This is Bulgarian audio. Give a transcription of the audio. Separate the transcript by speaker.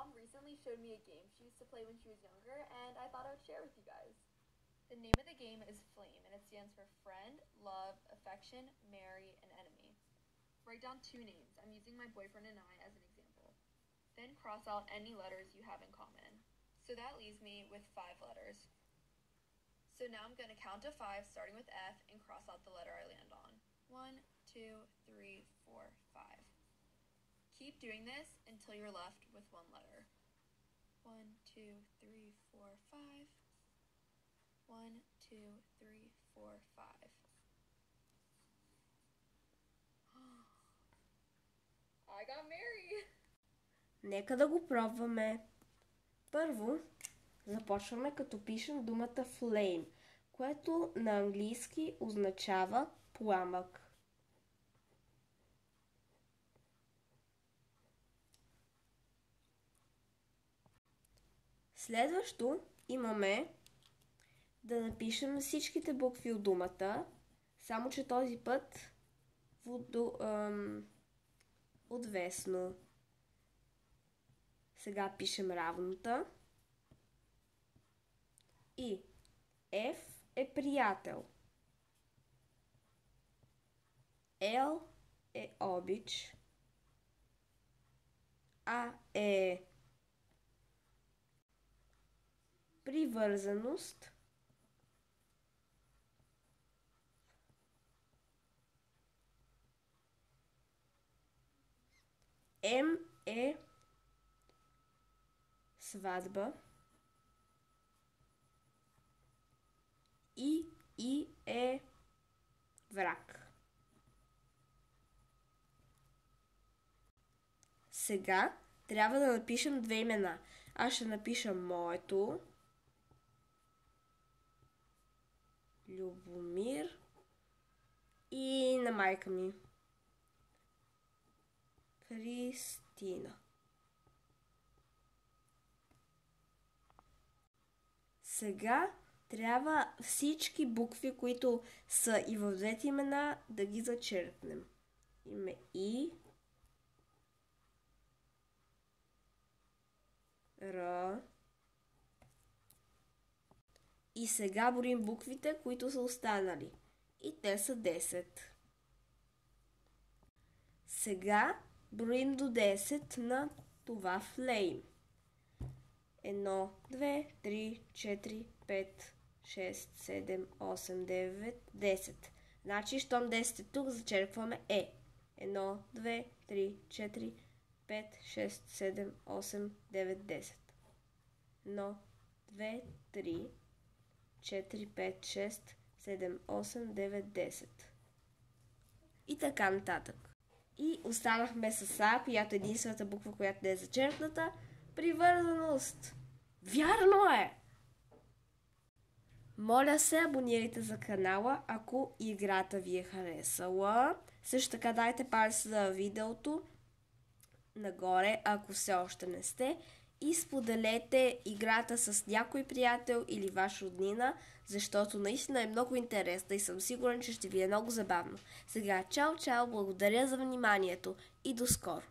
Speaker 1: mom recently showed me a game she used to play when she was younger, and I thought I would share with you guys. The name of the game is Flame, and it stands for friend, love, affection, marry, and enemy. Write down two names. I'm using my boyfriend and I as an example. Then cross out any letters you have in common. So that leaves me with 5 letters. So now I'm going to count to 5, starting with F, and cross out the letter I land on. 1, 2, 3, 4, 5. Keep doing this until you're left with 1 letter. 1, 2, 3, 4, 5. 1, 2, 3, 4, 5. I got Mary!
Speaker 2: Нека да го пробваме. Първо, започваме като пишем думата flame, което на английски означава пламък. Следващо имаме да напишем всичките букви от думата, само че този път отвесно. Сега пишем равната. И F е приятел. L е обич. А е привързаност. М е сватба. И е враг. Сега трябва да напишем 2 имена. Аз ще напиша моето. Любомир. И на майка ми. Кристина. Сега трябва всички букви, които са и в двете имена, да ги зачеркнем. Име И, Р. И сега броим буквите, които са останали. И те са 10. Сега броим до 10 на това flame. 1, 2, 3, 4, 5, 6, 7, 8, 9, 10. Значи, щом 10 е тук, зачеркваме Е. 1, 2, 3, 4, 5, 6, 7, 8, 9, 10. 1, 2, 3, 4, 5, 6, 7, 8, 9, 10. И така нататък. И останахме с А, която е единствената буква, която не е зачеркната. Привързаност! Вярно е! Моля се, абонирайте за канала, ако играта ви е харесала. Също така дайте палец за видеото нагоре, ако все още не сте. И споделете играта с някой приятел или ваш роднина, защото наистина е много интересна и съм сигурен, че ще ви е много забавно. Сега, чао, чао, благодаря за вниманието и до скоро!